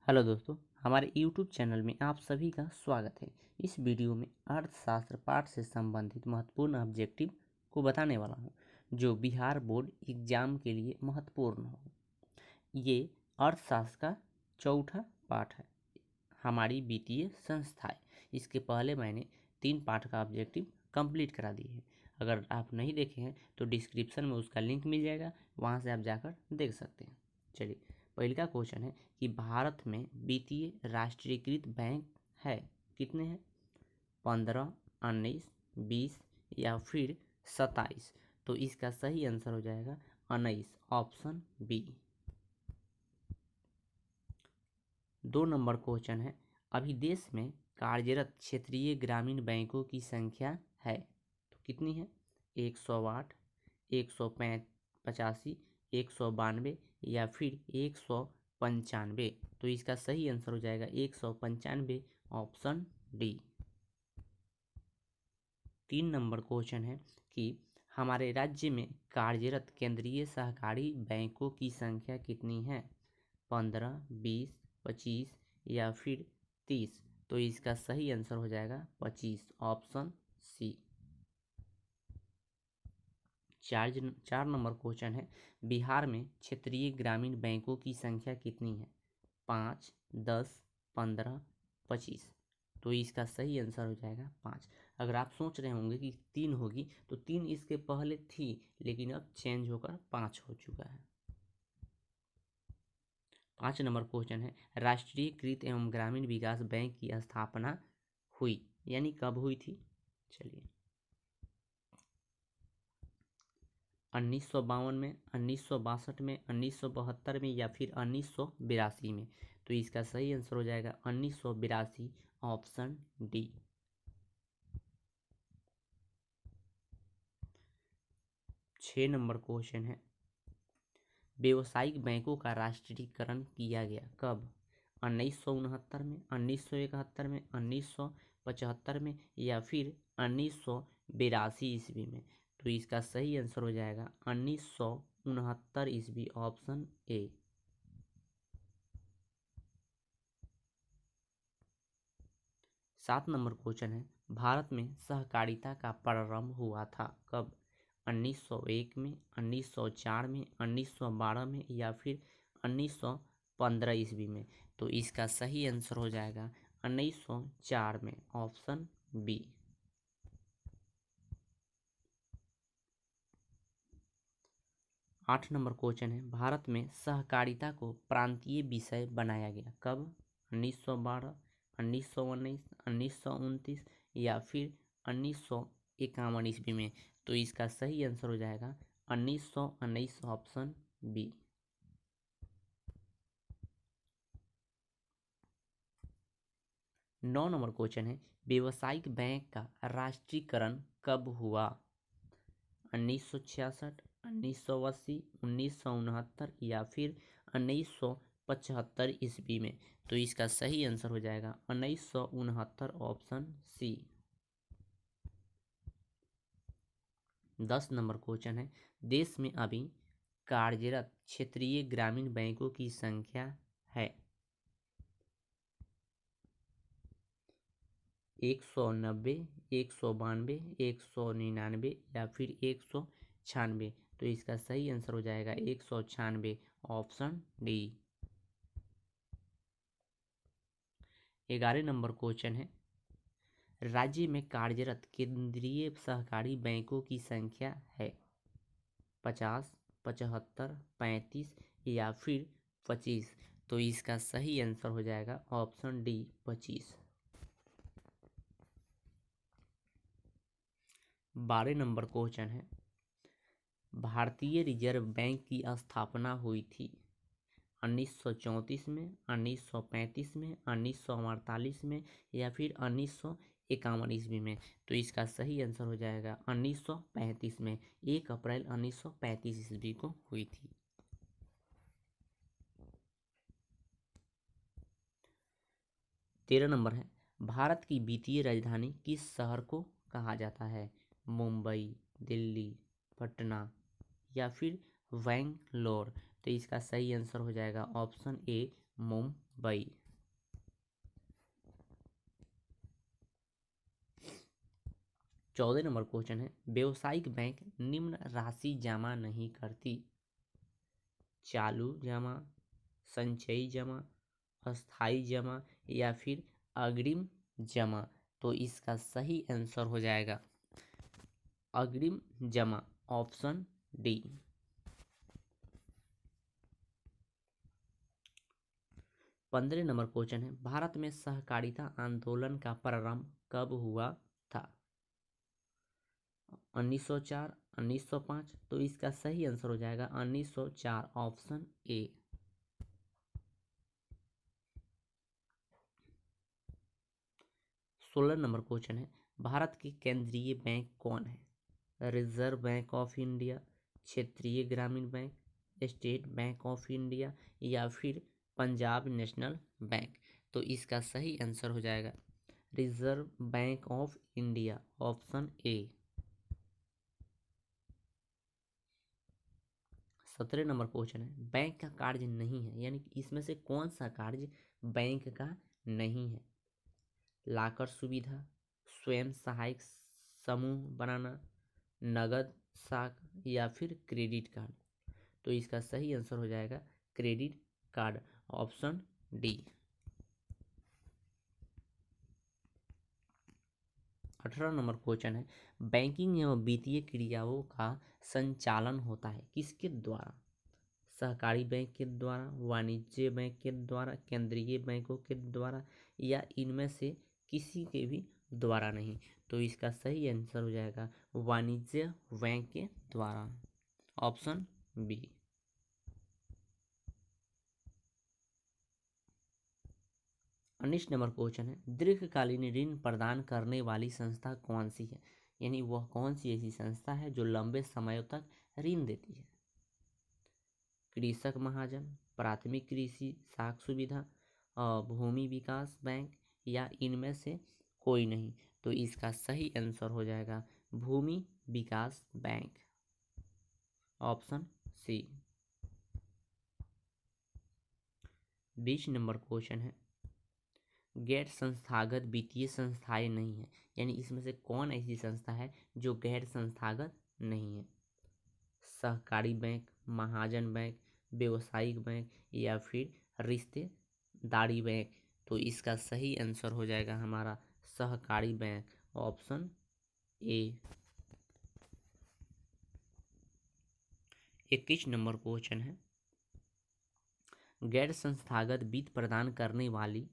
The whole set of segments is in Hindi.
हेलो दोस्तों, हमारे YouTube चैनल में आप सभी का स्वागत है। इस वीडियो में अर्थशास्त्र पाठ से संबंधित महत्वपूर्ण ऑब्जेक्टिव को बताने वाला हूं, जो बिहार बोर्ड एग्जाम के लिए महत्वपूर्ण हो। ये अर्थशास्त्र का चौथा पाठ है, हमारी वित्तीय संस्थाएं। इसके पहले मैंने 3 पाठ का ऑब्जेक्टिव कंप्लीट करा दिए हैं। अगर आप नहीं देखे हैं तो डिस्क्रिप्शन में उसका लिंक मिल जाएगा, वहाँ से आप जाकर देख सकते हैं। चलिए, पहले का क्वेश्चन है कि भारत में वित्तीय राष्ट्रीयकृत बैंक है कितने हैं? 15, 19, 20 या फिर 27। तो इसका सही आंसर हो जाएगा 19, ऑप्शन बी। 2 नंबर क्वेश्चन है, अभी देश में कार्यरत क्षेत्रीय ग्रामीण बैंकों की संख्या है तो कितनी है? 108, 185, 192 या फिर 195। तो इसका सही आंसर हो जाएगा 195, ऑप्शन डी। 3 नंबर क्वेश्चन है कि हमारे राज्य में कार्यरत केंद्रीय सहकारी बैंकों की संख्या कितनी है? 15, 20, 25 या फिर 30। तो इसका सही आंसर हो जाएगा 25, ऑप्शन सी। 4 नंबर क्वेश्चन है, बिहार में क्षेत्रीय ग्रामीण बैंकों की संख्या कितनी है? 5, 10, 15, 25। तो इसका सही आंसर हो जाएगा 5। अगर आप सोच रहे होंगे कि 3 होगी, तो 3 इसके पहले थी, लेकिन अब चेंज होकर 5 हो चुका है। 5 नंबर क्वेश्चन है, राष्ट्रीयकृत एवं ग्रामीण विकास बैंक की स्थापना हुई, यानी कब हुई थी? चलिए, 1952 में, 1962 में, 1972 में या फिर 1982 में। तो इसका सही आंसर हो जाएगा 1982, ऑप्शन डी। 6 नंबर क्वेश्चन है, व्यावसायिक बैंकों का राष्ट्रीयकरण किया गया कब? 1969 में, 1971 में, 1975 में या फिर 1982 ईस्वी में। तो इसका सही आंसर हो जाएगा 1969 ईस्वी, ऑप्शन ए। 7 नंबर क्वेश्चन है, भारत में सहकारिता का प्रारंभ हुआ था कब? 1901 में, 1904 में, 1912 में या फिर 1915 ईस्वी में। तो इसका सही आंसर हो जाएगा 1904 में, ऑप्शन बी। 8 नंबर क्वेश्चन है, भारत में सहकारिता को प्रांतीय विषय बनाया गया कब? 1912, 1919, 1929 या फिर 1951 ईस्वी में। तो इसका सही आंसर हो जाएगा 1919, ऑप्शन बी। 9 नंबर क्वेश्चन है, व्यावसायिक बैंक का राष्ट्रीयकरण कब हुआ? 1966, 1980, 1969 या फिर 1975 ईस्वी में। तो इसका सही आंसर हो जाएगा 1969, ऑप्शन सी। 10 नंबर क्वेश्चन है, देश में अभी कार्यरत क्षेत्रीय ग्रामीण बैंकों की संख्या है 190, 192, 199 या फिर 196। तो इसका सही आंसर हो जाएगा 196, ऑप्शन डी। 11 नंबर क्वेश्चन है, राज्य में कार्यरत केंद्रीय सहकारी बैंकों की संख्या है 50, 75, 35 या फिर 25। तो इसका सही आंसर हो जाएगा ऑप्शन डी, 25। 12 नंबर क्वेश्चन है, भारतीय रिजर्व बैंक की स्थापना हुई थी 1934 में, 1935 में, 1948 में या फिर 1951 ईस्वी में। तो इसका सही आंसर हो जाएगा 1935 में, 1 अप्रैल 1935 ईस्वी को हुई थी। 13 नंबर है, भारत की वित्तीय राजधानी किस शहर को कहा जाता है? मुंबई, दिल्ली, पटना या फिर बैंगलोर। तो इसका सही आंसर हो जाएगा option A, Mumbai. 14 number question है, व्यावसायिक बैंक निम्न राशि जमा नहीं करती: चालू जमा, संचयी जमा, अस्थायी जमा या फिर अग्रिम जमा। तो इसका सही आंसर हो जाएगा अग्रिम जमा, ऑप्शन डी। 15 नंबर क्वेश्चन है, भारत में सहकारिता आंदोलन का प्रारंभ कब हुआ था: 1904, 1905। तो इसका सही आंसर हो जाएगा 1904, ऑप्शन ए। 16 नंबर क्वेश्चन है, भारत के केंद्रीय बैंक कौन है: रिजर्व बैंक ऑफ इंडिया, क्षेत्रीय ग्रामीण bank, state bank of India या फिर पंजाब नेशनल बैंक। तो इसका सही आंसर हो जाएगा reserve bank of India, option A. 17 number question है, बैंक का कार्य नहीं है, यानी कि इसमें से कौन सा कार्य बैंक का नहीं है: लाकर सुविधा, स्वयं सहायक समूह बनाना, नगद साख या फिर क्रेडिट कार्ड। तो इसका सही आंसर हो जाएगा credit card, option D. 18 number question है, बैंकिंग एवं वित्तीय क्रियाओं का संचालन होता है किसके द्वारा: सहकारी बैंक के द्वारा, वाणिज्य बैंक के द्वारा, केंद्रीय बैंकों के द्वारा या इनमें से किसी के भी द्वारा नहीं। तो इसका सही आंसर हो जाएगा वाणिज्य बैंक के द्वारा, ऑप्शन बी। 19 नंबर क्वेश्चन है, दीर्घकालीन ऋण प्रदान करने वाली संस्था कौन सी है, यानी वह कौन सी ऐसी संस्था है जो लंबे समय तक ऋण देती है: कृषक महाजन, प्राथमिक कृषि साख सुविधा, भूमि विकास बैंक या इनमें से कोई नहीं। तो इसका सही आंसर हो जाएगा भूमि विकास bank, option C. 20 number question है, गैर संस्थागत वित्तीय संस्थाएं नहीं है, यानी इसमें से कौन ऐसी संस्था है जो गैर संस्थागत नहीं है: सहकारी बैंक, महाजन बैंक, व्यवसायिक बैंक या फिर रिश्तेदारी बैंक। तो इसका सही आंसर हो जाएगा हमारा सहकारी bank, option A. 21 number question है, गैर संस्थागत वित्त प्रदान करने वाली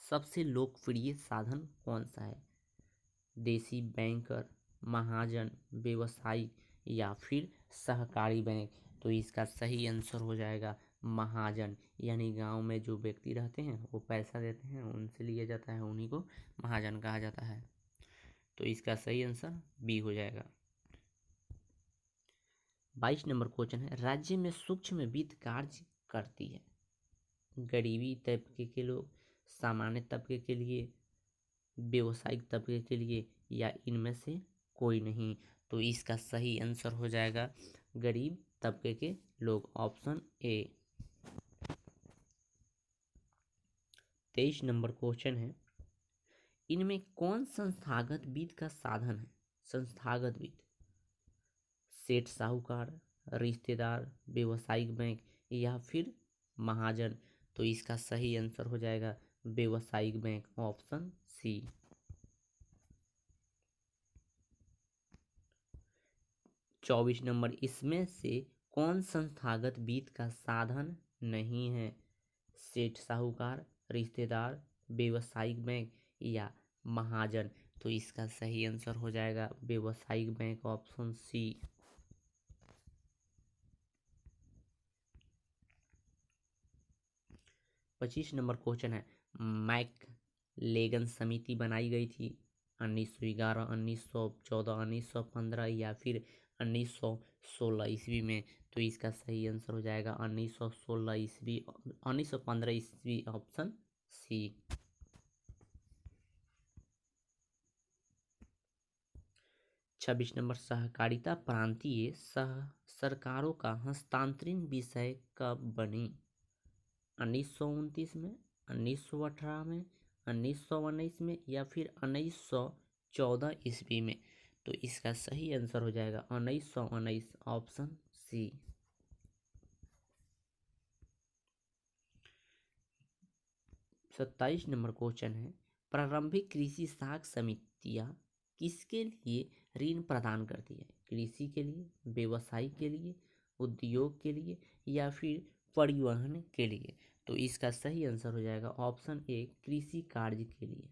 सबसे लोकप्रिय साधन कौन सा है: देसी बैंकर, महाजन, व्यवसायिक या फिर सहकारी बैंक। तो इसका सही आंसर हो जाएगा महाजन, यानी गांव में जो व्यक्ति रहते हैं वो पैसा देते हैं, उनसे लिया जाता है, उन्हीं को महाजन कहा जाता है। तो इसका सही आंसर बी हो जाएगा। 22 नंबर क्वेश्चन है, राज्य में सूक्ष्म वित्त कार्य करती है: गरीबी तबके के लोग, सामान्य तबके के लिए, व्यवसायिक तबके के लिए या इनमें से कोई नहीं। तो इसका सही आंसर हो जाएगा गरीब तबके के लोग, ऑप्शन ए। 23 नंबर क्वेश्चन है, इनमें कौन संस्थागत वित्त का साधन है: संस्थागत वित्त, सेठ साहूकार, रिश्तेदार, व्यवसायिक बैंक या फिर महाजन। तो इसका सही आंसर हो जाएगा व्यवसायिक बैंक, ऑप्शन सी। 24 नंबर, इसमें से कौन संस्थागत वित्त का साधन नहीं है: सेठ साहूकार, रिश्तेदार, व्यवसायिक बैंक या महाजन। तो इसका सही आंसर हो जाएगा व्यवसायिक bank, option C. 25 number question है, मैक लेगन समिति बनाई गई थी 1911, 1914, 1915 या फिर 1916 ईस्वी में। तो इसका सही आंसर हो जाएगा 1916 ईस्वी, 1915 ईस्वी, ऑप्शन सी। 26 नंबर, सहकारिता प्रांतीय सह सरकारों का हस्तांतरण विषय कब बनी: 1929 में, 1918 में, 1919 में या फिर 1914 ईस्वी में। तो इसका सही आंसर हो जाएगा 1919, ऑप्शन सी। 27 नंबर क्वेश्चन है, प्रारंभिक कृषि साख समितियां किसके लिए ऋण प्रदान करती है? कृषि के लिए, व्यवसाय के लिए, उद्योग के लिए या फिर परिवहन के लिए? तो इसका सही आंसर हो जाएगा ऑप्शन ए, कृषि कार्य के लिए।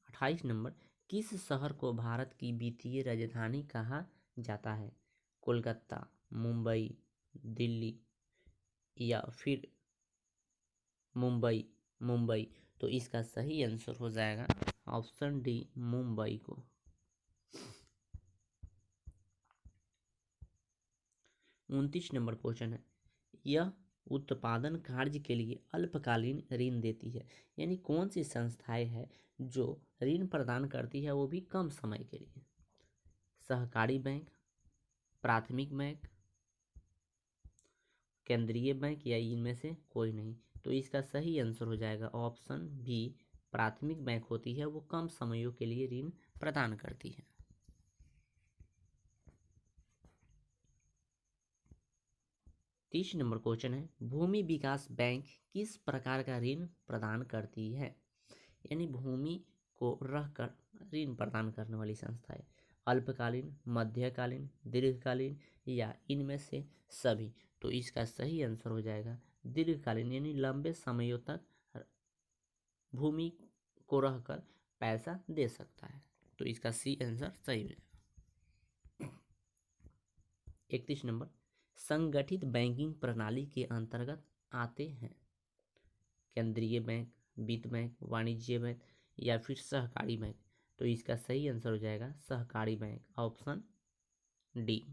28 नंबर, किस शहर को भारत की वित्तीय राजधानी कहा जाता है? कोलकाता, मुंबई, दिल्ली या फिर मुंबई? मुंबई। तो इसका सही आंसर हो जाएगा ऑप्शन डी, मुंबई को। 29 नंबर क्वेश्चन है, यह उत्पादन कार्य के लिए अल्पकालीन ऋण देती है, यानी कौन सी संस्थाएं है जो ऋण प्रदान करती है वो भी कम समय के लिए? सहकारी बैंक, प्राथमिक बैंक, केंद्रीय बैंक या इनमें से कोई नहीं? तो इसका सही आंसर हो जाएगा ऑप्शन बी, प्राथमिक बैंक होती है वो कम समयों के लिए ऋण प्रदान करती है। 30 नंबर क्वेश्चन है, भूमि विकास बैंक किस प्रकार का ऋण प्रदान करती है? यानी भूमि को रहकर ऋण प्रदान करने वाली संस्था है। अल्पकालीन, मध्यकालीन, दीर्घकालीन या इनमें से सभी? तो इसका सही आंसर हो जाएगा दीर्घकालीन, यानी लंबे समयों तक भूमि को रहकर पैसा दे सकता है। तो इसका सी आंसर सही हो जाएगा। 31 नंबर, संगठित बैंकिंग प्रणाली के अंतर्गत आते हैं केंद्रीय बैंक, वित्त बैंक, वाणिज्य बैंक या फिर सहकारी बैंक? तो इसका सही आंसर हो जाएगा सहकारी बैंक, ऑप्शन डी।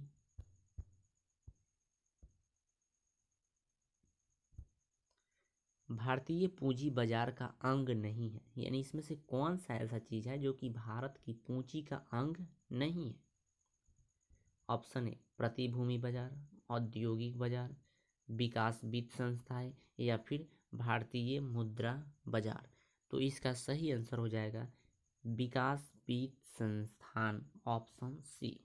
भारतीय पूंजी बाजार का अंग नहीं है, यानी इसमें से कौन सा ऐसा चीज है जो कि भारत की पूंजी का अंग नहीं है? ऑप्शन ए, प्रतिभूति बाजार, औद्योगिक बाजार, विकास वित्त संस्थाएं या फिर भारतीय मुद्रा बाजार? तो इसका सही आंसर हो जाएगा विकास वित्त संस्थान, ऑप्शन सी।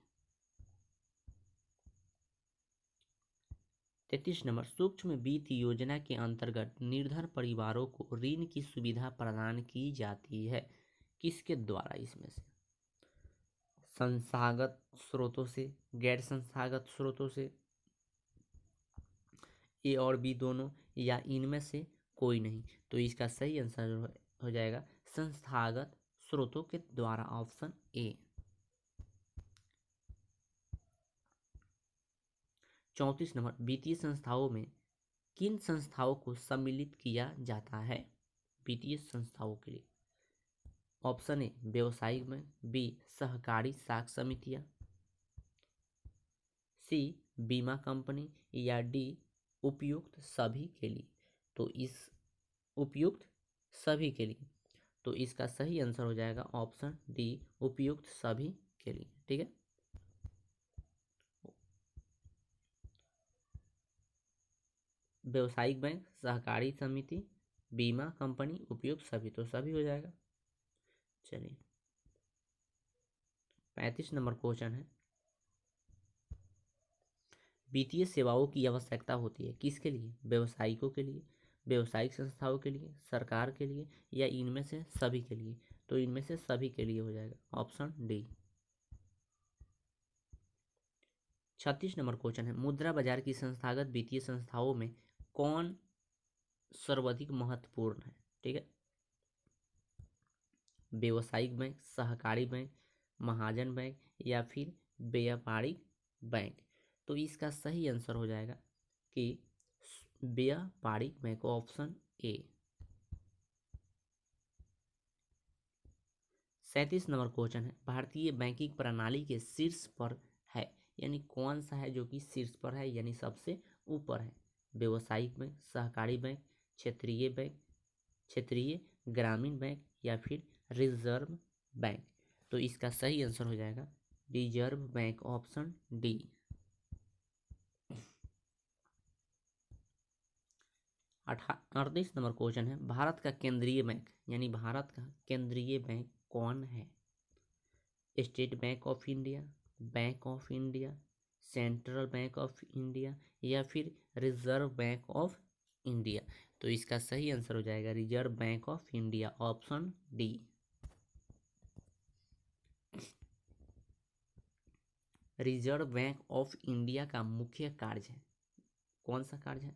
33 नंबर, सूक्ष्म वित्त योजना के अंतर्गत निर्धन परिवारों को ऋण की सुविधा प्रदान की जाती है, किसके द्वारा? इसमें से संस्थागत स्रोतों से, गैर संस्थागत स्रोतों से, ए और बी दोनों या इनमें से कोई नहीं? तो इसका सही आंसर हो जाएगा संस्थागत स्रोतों के द्वारा, ऑप्शन ए। 34 नंबर, वित्तीय संस्थाओं में किन संस्थाओं को सम्मिलित किया जाता है वित्तीय संस्थाओं के लिए? ऑप्शन ए, व्यवसायिक बैंक, बी, सहकारी साख समितियां, सी, बीमा कंपनी या डी, उपयुक्त सभी के लिए? तो इस उपयुक्त सभी के लिए, तो इसका सही आंसर हो जाएगा ऑप्शन डी, उपयुक्त सभी के लिए। ठीक है, व्यवसायिक बैंक, सहकारी समिति, बीमा कंपनी, उपयुक्त सभी, तो सभी हो जाएगा। चलिए, 35 नंबर क्वेश्चन है, वित्तीय सेवाओं की आवश्यकता होती है किसके लिए? व्यवसायिकों के लिए, व्यवसायिक संस्थाओं के लिए, सरकार के लिए या इनमें से सभी के लिए? तो इनमें से सभी के लिए हो जाएगा, ऑप्शन डी। 36 नंबर क्वेश्चन है, मुद्रा बाजार की संस्थागत वित्तीय संस्थाओं में कौन सर्वाधिक महत्वपूर्ण है? ठीक है, व्यवसायिक बैंक, सहकारी बैंक, महाजन बैंक या फिर व्यापारिक बैंक? तो इसका सही आंसर हो जाएगा कि व्यापारिक bank, option A. 37 number question है, भारतीय बैंकिंग प्रणाली के शीर्ष पर है, यानी कौन सा है जो कि शीर्ष पर है, यानी सबसे ऊपर है? व्यवसायिक बैंक, सहकारी बैंक, क्षेत्रीय बैंक, क्षेत्रीय ग्रामीण बैंक या फिर रिजर्व बैंक? तो इसका सही आंसर हो जाएगा reserve bank, option D. 38 number question है, भारत का केंद्रीय बैंक यानी भारत का केंद्रीय बैंक कौन है? State bank of India, bank of India, central bank of India या फिर रिजर्व बैंक ऑफ इंडिया। तो इसका सही आंसर हो जाएगा reserve bank of India, option D. Reserve bank of India का मुख्य कार्य है, कौन सा कार्य है?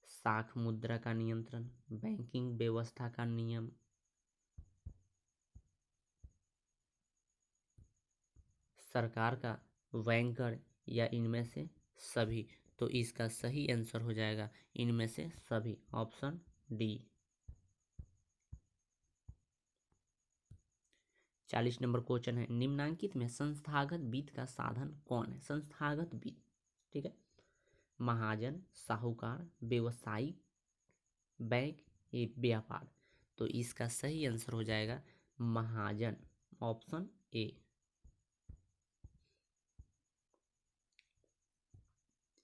साख मुद्रा का नियंत्रण, बैंकिंग व्यवस्था का नियम, सरकार का बैंकर या इनमें से सभी। तो इसका सही आंसर हो जाएगा इनमें से सभी, ऑप्शन डी। 40 नंबर क्वेश्चन है, निम्नांकित में संस्थागत वित्त का साधन कौन है? संस्थागत वित्त, ठीक है, महाजन, साहूकार, व्यवसायिक बैंक, ये व्यापार। तो इसका सही आंसर हो जाएगा महाजन, ऑप्शन ए।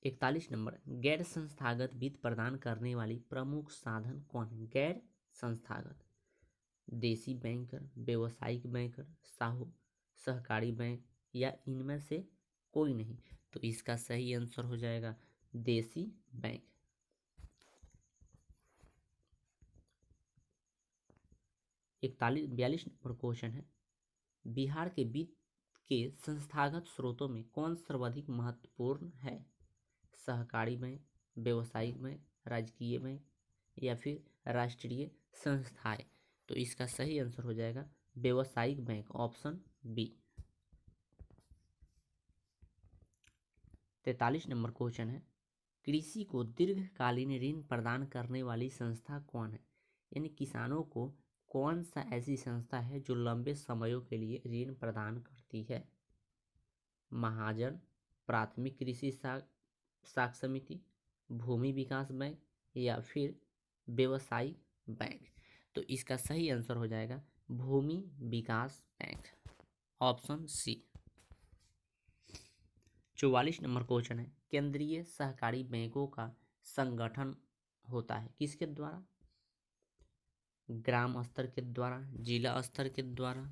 41 नंबर, गैर संस्थागत वित्त प्रदान करने वाली प्रमुख साधन कौन है? गैर संस्थागत, देसी बैंकर, व्यवसायिक बैंकर, सहकारी बैंक या इनमें से कोई नहीं। तो इसका सही आंसर हो जाएगा देसी बैंक। 42 नंबर क्वेश्चन है, बिहार के वित्त के संस्थागत स्रोतों में कौन सर्वाधिक महत्वपूर्ण है? सहकारी बैंक, व्यवसायिक बैंक, राजकीय बैंक या फिर राष्ट्रीय संस्थाएं। तो इसका सही आंसर हो जाएगा व्यवसायिक bank, option B. 43 number question है, कृषि को दीर्घकालीन ऋण प्रदान करने वाली संस्था कौन है? यानी किसानों को कौन सा ऐसी संस्था है जो लंबे समयों के लिए ऋण प्रदान करती है? महाजन, प्राथमिक कृषि साख समिति, भूमि विकास बैंक या फिर व्यवसायिक बैंक। तो इसका सही आंसर हो जाएगा भूमि विकास bank, option C. 44 number question है, केंद्रीय सहकारी बैंकों का संगठन होता है किसके द्वारा? ग्राम स्तर के द्वारा, जिला स्तर के द्वारा,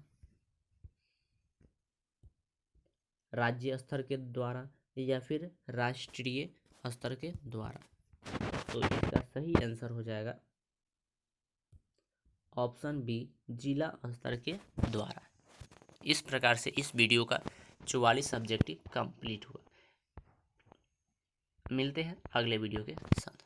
राज्य स्तर के द्वारा या फिर राष्ट्रीय स्तर के द्वारा। तो इसका सही आंसर हो जाएगा ऑप्शन बी, जिला स्तर के द्वारा। इस प्रकार से इस वीडियो का 44 सब्जेक्टिव कंप्लीट हुआ। मिलते हैं अगले वीडियो के साथ।